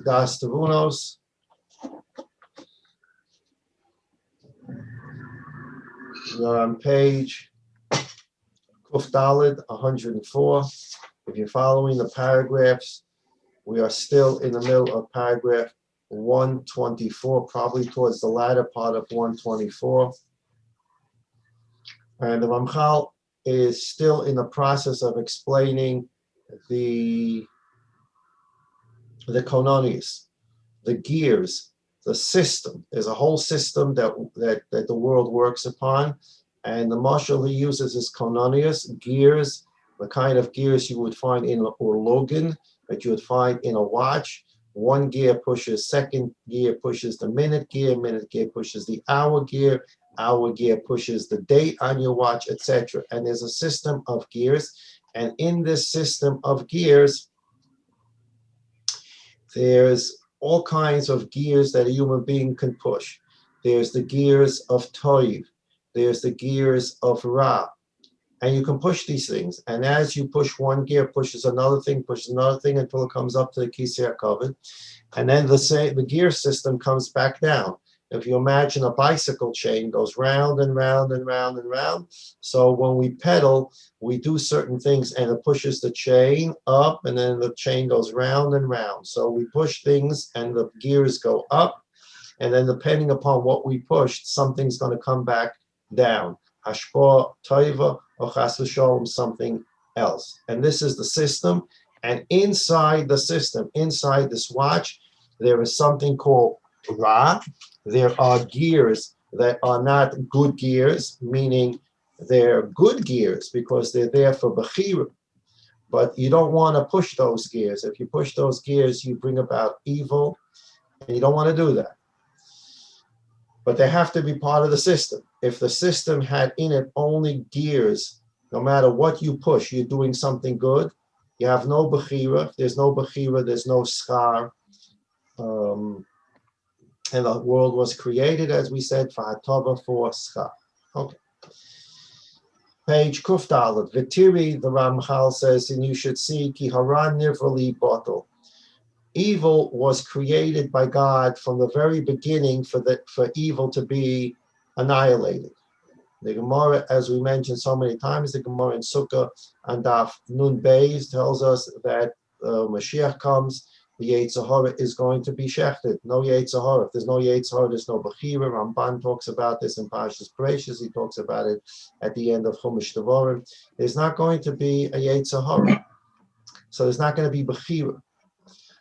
Daas Tevunos. We're on page Kuf Daled 104. If you're following the paragraphs, we are still in the middle of paragraph 124, probably towards the latter part of 124. And the Ramchal is still in the process of explaining the kononius, the gears, the system. There's a whole system that the world works upon. And the mashal he uses is kononius, gears, the kind of gears you would find in an orlogen, that you would find in a watch. One gear pushes, second gear pushes the minute gear pushes the hour gear pushes the date on your watch, etc. And there's a system of gears. And in this system of gears, there's all kinds of gears that a human being can push. There's the gears of toiv, there's the gears of ra, and you can push these things. And as you push one gear, pushes another thing until it comes up to the kisei hakavod, and then the gear system comes back down. If you imagine a bicycle chain goes round and round and round and round. So when we pedal, we do certain things and it pushes the chain up and then the chain goes round and round. So we push things and the gears go up. And then depending upon what we pushed, something's going to come back down. Hashpah, toiva, or chas v'sholom, something else. And this is the system. And inside the system, inside this watch, there is something called ra. There are gears that are not good gears, meaning they're good gears because they're there for bechira. But you don't want to push those gears. If you push those gears, you bring about evil, and you don't want to do that. But they have to be part of the system. If the system had in it only gears, no matter what you push, you're doing something good. You have no bechira. If there's no bechira, there's no schar. And the world was created, as we said, for hatova, for schar. Okay. Page Kuf Daled. V'tiri, the Ramchal says, and you should see, ki haran nivrali batel. Evil was created by God from the very beginning for evil to be annihilated. The Gemara, as we mentioned so many times, the Gemara in Sukkah and Daf Nun Beis tells us that Mashiach comes, the Yetzer Hara is going to be shechted. No Yetzer Hara. If there's no Yetzer Hara, there's no Bechira. Ramban talks about this in Parshas Bereishis. He talks about it at the end of Chumash Devarim. There's not going to be a Yetzer Hara. So there's not going to be Bechira.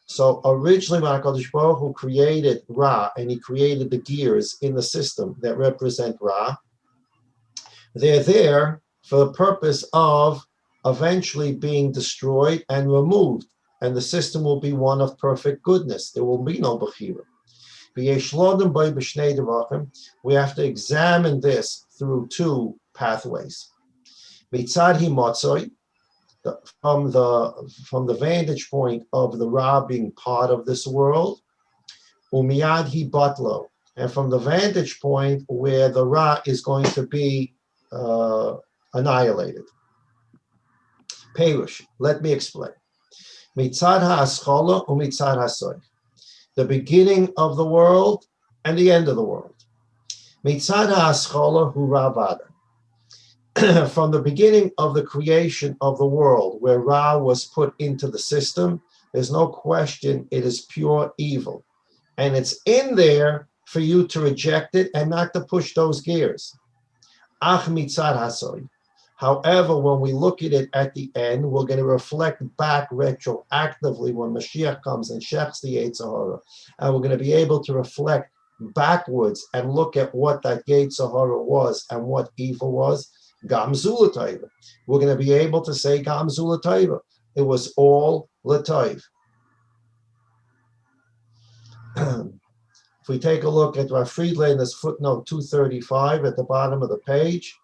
So originally, when HaKadosh Baruch Hu created Ra, and he created the gears in the system that represent Ra, they're there for the purpose of eventually being destroyed and removed. And the system will be one of perfect goodness. There will be no Bechira. We have to examine this through two pathways. Mitzad himotzoi, from the vantage point of the Ra being part of this world, umiyad hi batlo, and from the vantage point where the Ra is going to be annihilated. Perush, let me explain. Mitzad ha'aschola u'mitzad ha'soy, the beginning of the world and the end of the world. Mitzad ha'aschola hu Ra. From the beginning of the creation of the world, where Ra was put into the system, there's no question it is pure evil. And it's in there for you to reject it and not to push those gears. Ach mitzad hasoy. However, when we look at it at the end, we're going to reflect back retroactively when Mashiach comes and shechs the Yetzer Hara. And we're going to be able to reflect backwards and look at what that Yetzer Hara was and what evil was. Gamzu l'tayva. We're going to be able to say Gamzu l'tayva. It was all l'tayv. If we take a look at Rav Friedlander's footnote 235 at the bottom of the page,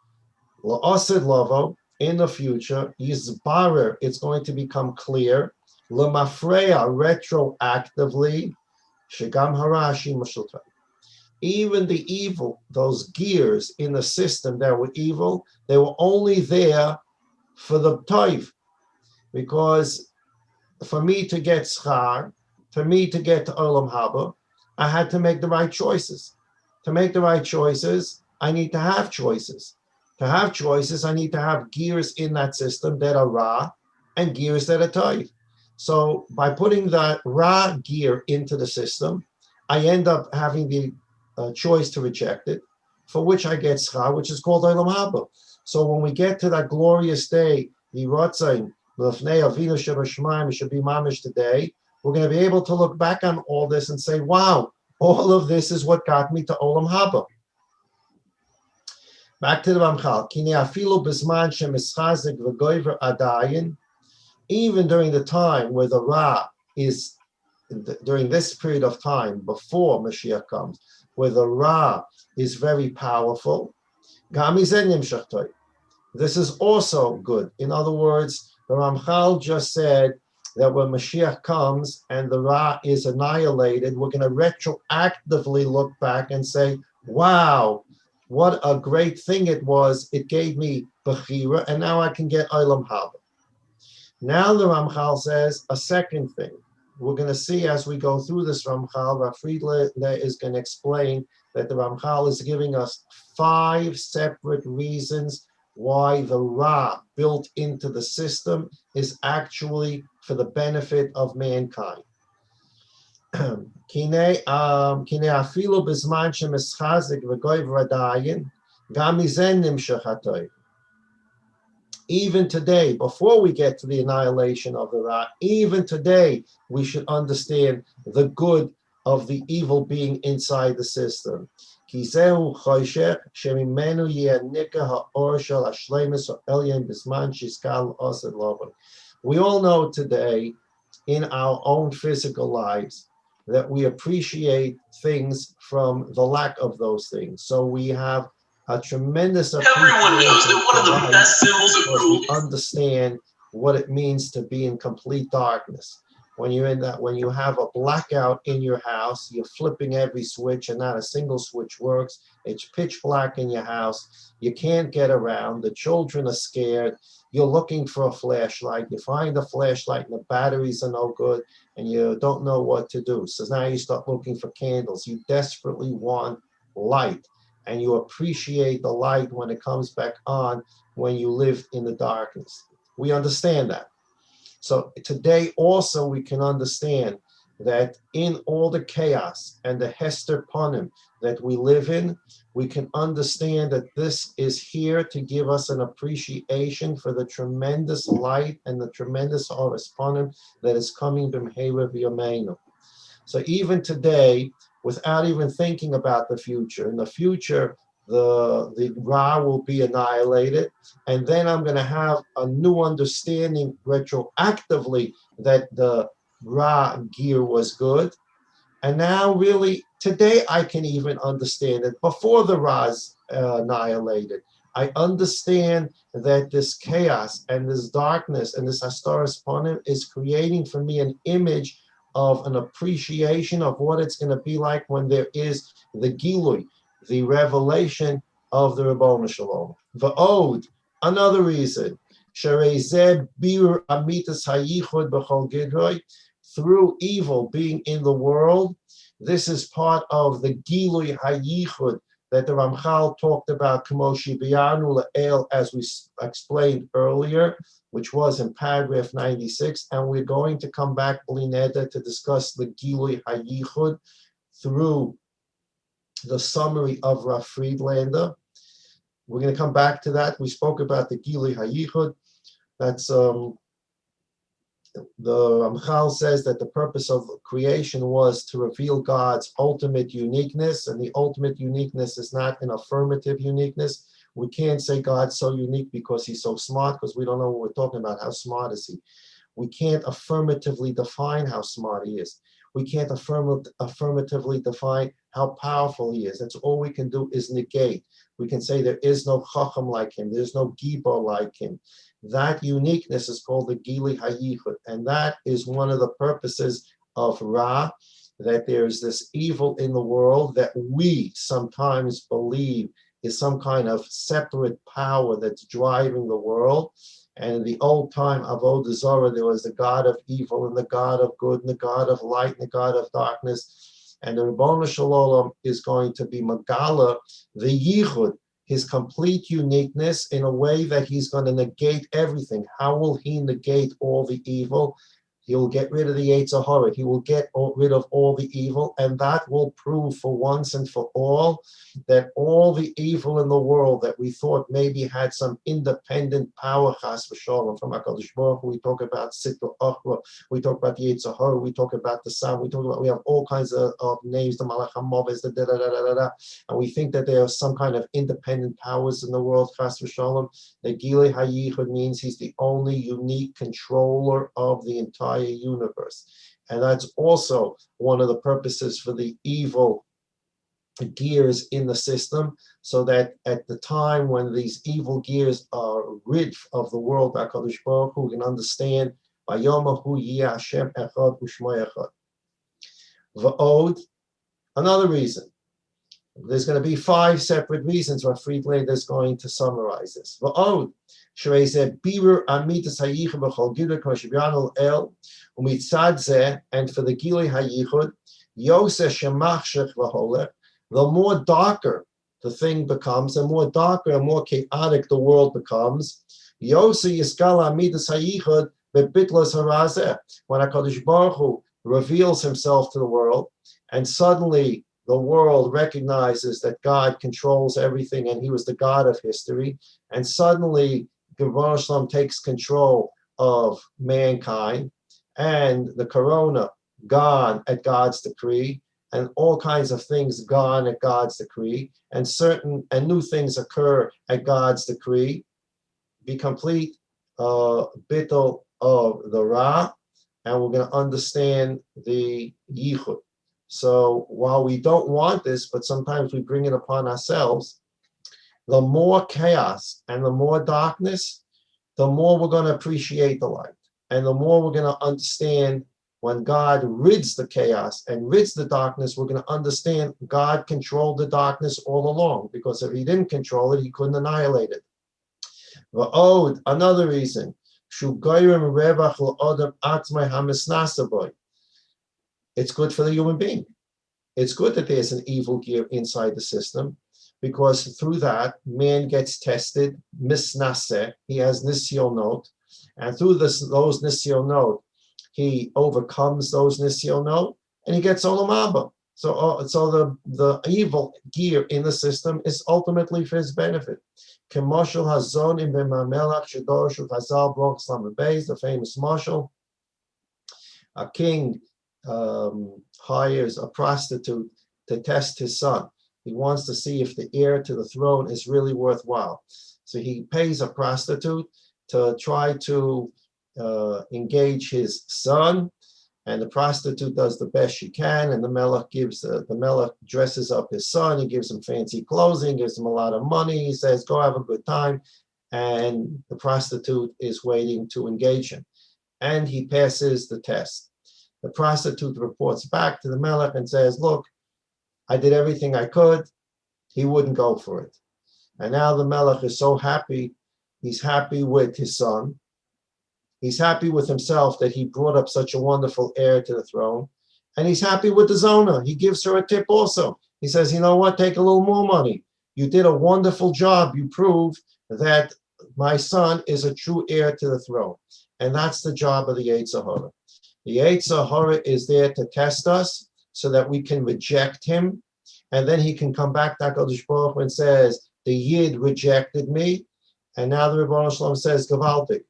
La'asid lavo, in the future, Yizbarer, it's going to become clear, L'mafreya, retroactively, Shegam harashi mashultay. Even the evil, those gears in the system that were evil, they were only there for the toiv. Because for me to get schar, For me to get to Olam Haba, I had to make the right choices. To make the right choices, I need to have choices. To have choices, I need to have gears in that system that are Ra and gears that are Toiv. So by putting that Ra gear into the system, I end up having the choice to reject it, for which I get schar, which is called Olam Haba. So when we get to that glorious day, the Yirotzaim, L'fnei Avinu Shebashmaim, should be mamish today, we're going to be able to look back on all this and say, wow, all of this is what got me to Olam Haba. Back to the Ramchal. Kini afilu bisman shemischazik v'goyver adayin. Even during the time where the Ra is, during this period of time before Mashiach comes, where the Ra is very powerful, this is also good. In other words, the Ramchal just said that when Mashiach comes and the Ra is annihilated, we're going to retroactively look back and say, wow, what a great thing it was. It gave me Bechira, and now I can get Olam Haba. Now the Ramchal says a second thing. We're going to see as we go through this Ramchal, Rav Friedler is going to explain that the Ramchal is giving us 5 separate reasons why the Ra built into the system is actually for the benefit of mankind. Even today, before we get to the annihilation of the Ra, even today, we should understand the good of the evil being inside the system. We all know today in our own physical lives that we appreciate things from the lack of those things. So we have a tremendous appreciation. Everyone knows that one of the best symbols of because we understand what it means to be in complete darkness. When you're in that, when you have a blackout in your house, you're flipping every switch and not a single switch works. It's pitch black in your house. You can't get around. The children are scared. You're looking for a flashlight. You find a flashlight and the batteries are no good and you don't know what to do. So now you start looking for candles. You desperately want light and you appreciate the light when it comes back on when you lived in the darkness. We understand that. So today also we can understand that in all the chaos and the Hester Panim that we live in, we can understand that this is here to give us an appreciation for the tremendous light and the tremendous Oris Panim that is coming b'mheira v'yameinu. So even today, without even thinking about the future, in the future, the Ra will be annihilated, and then I'm going to have a new understanding retroactively that the Ra gear was good. And now really, today I can even understand it before the Ra's annihilated. I understand that this chaos and this darkness and this Hastaras Panim is creating for me an image of an appreciation of what it's going to be like when there is the Gilui, the revelation of the Ribono Shalom. V'od, another reason, Sharei bir amitas hayichud b'chol gidroi, through evil being in the world, this is part of the Gilui hayichud that the Ramchal talked about, Kamoshi Biyanu La'el, as we explained earlier, which was in paragraph 96, and we're going to come back, Blineda, to discuss the Gilui hayichud through the summary of Rav Friedlander. We're going to come back to that. We spoke about the Gilui hayichud. That's the Ramchal says that the purpose of creation was to reveal God's ultimate uniqueness, and the ultimate uniqueness is not an affirmative uniqueness. We can't say God's so unique because he's so smart, because we don't know what we're talking about. How smart is he? We can't affirmatively define how smart he is. We can't affirmatively define how powerful he is. That's all we can do is negate. We can say there is no chacham like him. There's no gibor like him. That uniqueness is called the Gilui hayichud, and that is one of the purposes of Ra, that there's this evil in the world that we sometimes believe is some kind of separate power that's driving the world. And in the old time, Avodah Zarah, there was the God of evil and the God of good and the God of light and the God of darkness. And the Ribono Shel Olam is going to be Magala, the Yichud, his complete uniqueness, in a way that he's going to negate everything. How will he negate all the evil? He will get rid of the Yetzer Hara. He will get rid of all the evil, and that will prove for once and for all that all the evil in the world that we thought maybe had some independent power, chas v'sholom, from HaKadosh Baruch Hu. We talk about Sitra Achra, we talk about the Yetzer Hara, we talk about the Sam, we have all kinds of names, the Malach HaMoves, the da-da-da-da-da-da, and we think that there are some kind of independent powers in the world, chas v'sholom. The Gilei HaYichud means he's the only unique controller of the entire universe. And that's also one of the purposes for the evil gears in the system, so that at the time when these evil gears are rid of the world, HaKadosh Baruch Hu can understand Vayomahu Yeh Hashem Echad U'Shmo Echad. V'od, another reason. There's going to be 5 separate reasons why Friedlander is going to summarize this. V'od, Shrei Zeh Birur Amitas HaYichud B'chol Gilui K'mo Shebianu El U'mitzad Zeh, and for the Gilui HaYichud, Yoseh Shemachshech V'holech, the more darker the thing becomes, the more darker and more chaotic the world becomes. Yoseh Yiskal Amidas HaYichud B'bitlas Harazeh, when HaKadosh Baruch Hu reveals himself to the world, and suddenly the world recognizes that God controls everything and he was the God of history, and suddenly Ribono Shel Olam takes control of mankind, and the corona gone at God's decree, and all kinds of things gone at God's decree, and certain and new things occur at God's decree, be complete bittul of the Ra, and we're going to understand the Yichud. So while we don't want this, but sometimes we bring it upon ourselves, the more chaos and the more darkness, the more we're going to appreciate the light. And the more we're going to understand when God rids the chaos and rids the darkness, we're going to understand God controlled the darkness all along, because if he didn't control it, he couldn't annihilate it. V'od, another reason, it's good for the human being. It's good that there's an evil gear inside the system, because through that, man gets tested, misnaseh, he has nisyonot, and through those nisyonot, he overcomes those nisyonot, and he gets olam haba. So the evil gear in the system is ultimately for his benefit. Kemoshel hazon im b'mamelach shedorshu chazal broch slam beis, the famous mashal. A king hires a prostitute to test his son. He wants to see if the heir to the throne is really worthwhile. So he pays a prostitute to try to engage his son, and the prostitute does the best she can, and the melech dresses up his son. He gives him fancy clothing, gives him a lot of money. He says, go have a good time. And the prostitute is waiting to engage him. And he passes the test. The prostitute reports back to the melech and says, look, I did everything I could. He wouldn't go for it. And now the melech is so happy. He's happy with his son. He's happy with himself that he brought up such a wonderful heir to the throne. And he's happy with the zona. He gives her a tip also. He says, you know what, take a little more money. You did a wonderful job. You proved that my son is a true heir to the throne. And that's the job of the Yetzer Hara. The Yetzer Hara is there to test us so that we can reject him. And then he can come back to HaKadosh Baruch Hu and says, the Yid rejected me. And now the Ribono Shel Olam says, Gavaldik.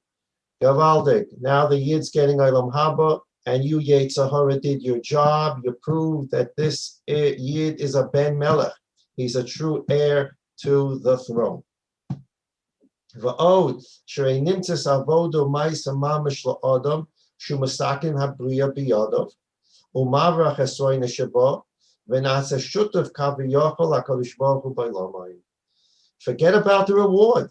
Gavaldik. Now the Yid's getting Olam Haba, and you, Yetzer Hara, did your job. You proved that this Yid is a Ben Melech. He's a true heir to the throne. V'od, shrei nimtzes avodo ma'isa mamish la'odam, shu masakin habriya biyadav, u'mavrach esroi neshabo, v'nasa shutav kaviyachol HaKadosh Baruch Hu b'lomayim. Forget about the reward.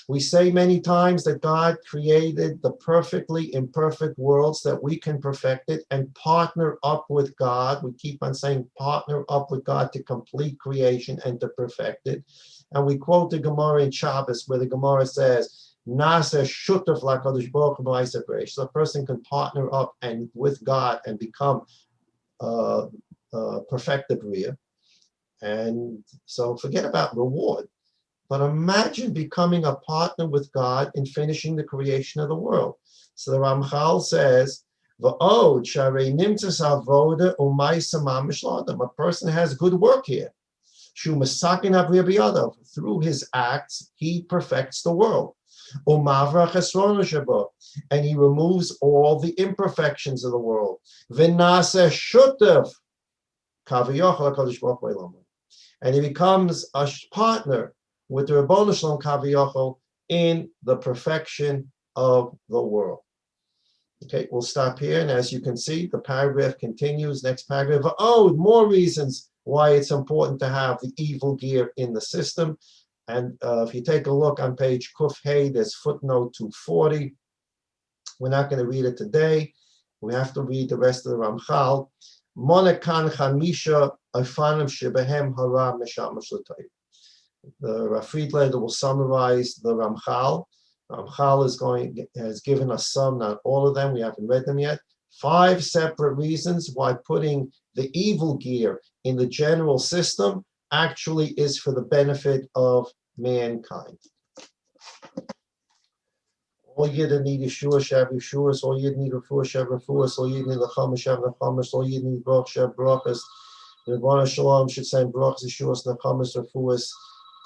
We say many times that God created the perfectly imperfect worlds that we can perfect it and partner up with God. We keep on saying partner up with God to complete creation and to perfect it. And we quote the Gemara in Shabbos where the Gemara says, Nasa shutaf lakadosh baruch hu b'ma'aseh b'reish. So a person can partner up and with God and become perfected bria. And so forget about reward. But imagine becoming a partner with God in finishing the creation of the world. So the Ramchal says, a person has good work here. Through his acts, he perfects the world. And he removes all the imperfections of the world. And he becomes a partner with the Rebbeinu Shalom Kaviyachol in the perfection of the world. Okay, we'll stop here. And as you can see, the paragraph continues. Next paragraph. Oh, more reasons why it's important to have the evil gear in the system. And if you take a look on page Kuf Hey, there's footnote 240. We're not going to read it today. We have to read the rest of the Ramchal. Monakan Chamisha Afanim Shebehem Hara Meshamash L'Tayv. The Friedlander will summarize the Ramchal. Ramchal has given us some, not all of them. We haven't read them yet. 5 separate reasons why putting the evil gear in the general system actually is for the benefit of mankind. All Yidden need Yeshua, Shav Yeshuas. All Yidden need Refuah, Shav Refuas. All Yidden need Lechama, Shav Lechamas. All Yidden need Baruch, Shav Barachas. The Rebbeinu Shalom should send Barachas, Yeshuas, Lechamas, Refuas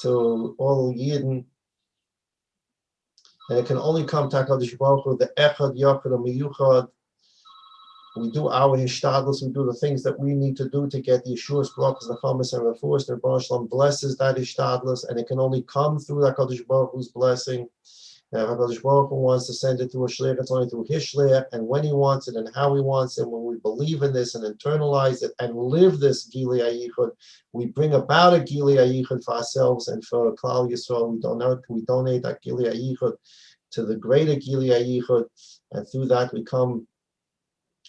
to all Yidden. And it can only come to HaKadosh Baruch Hu, the Echad, Yachad, and Miyuchad. We do our Hishtadlus, we do the things that we need to do to get the Yeshua's Barachas, Lechamas, and Refuas. The Rebbeinu Shalom blesses that Hishtadlus, and it can only come through HaKadosh Baruch Hu's blessing. Now, if HaKadosh Baruch Hu wants to send it through a shliach, it's only through his shliach, and when he wants it and how he wants it, when we believe in this and internalize it and live this Gili HaYichud, we bring about a Gili HaYichud for ourselves and for Klal Yisrael. We donate that Gili HaYichud to the greater Gili HaYichud, and through that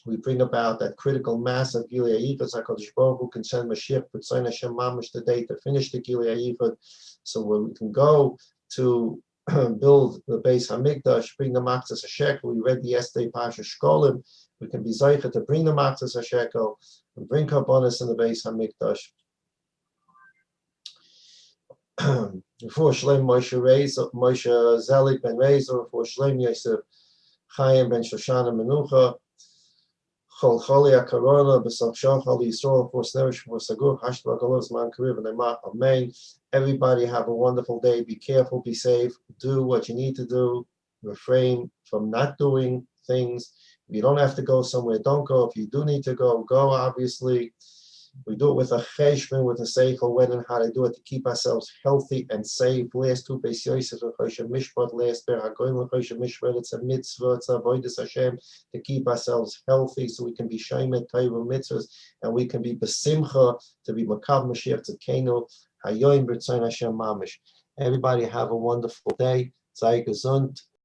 we bring about that critical mass of Gili HaYichud. HaKadosh Baruch Hu can send Mashiach, B'tzayin Hashem Mamash today to finish the Gili HaYichud, so where we can go to build the Beis Hamikdash, bring the Matzos HaShekel. We read the yesterday Pasha Shkolim. We can be Zaycha to bring the Matzos HaShekel and bring Karbonis in the Beis Hamikdash. Before Shlem Moshe Zelik ben Rezer, before Shlem Yosef Chaim ben Shoshana Menucha, Chol Cholia Corona, B'Sach Shachal Yisrael, for Snerish, for Sagur, Hashba Galos, Man Kariv, and Emma, Amen. Everybody have a wonderful day. Be careful, be safe, do what you need to do, refrain from not doing things. If you don't have to go somewhere, don't go. If you do need to go, go, obviously. We do it with a cheshbon, with a seichel, when and how to do it to keep ourselves healthy and safe. Last 2 Beis Yosef L'Choshen Mishpat, last Ber HaGoyim L'Choshen Mishpat. It's a mitzvah, it's a avodas Hashem to keep ourselves healthy, so we can be shaymet tayva mitzvahs, and we can be besimcha to be makav Mashiach Tzedkenu Hayoim B'Tzayin Hashem Mamish. Everybody have a wonderful day. Sei gesund.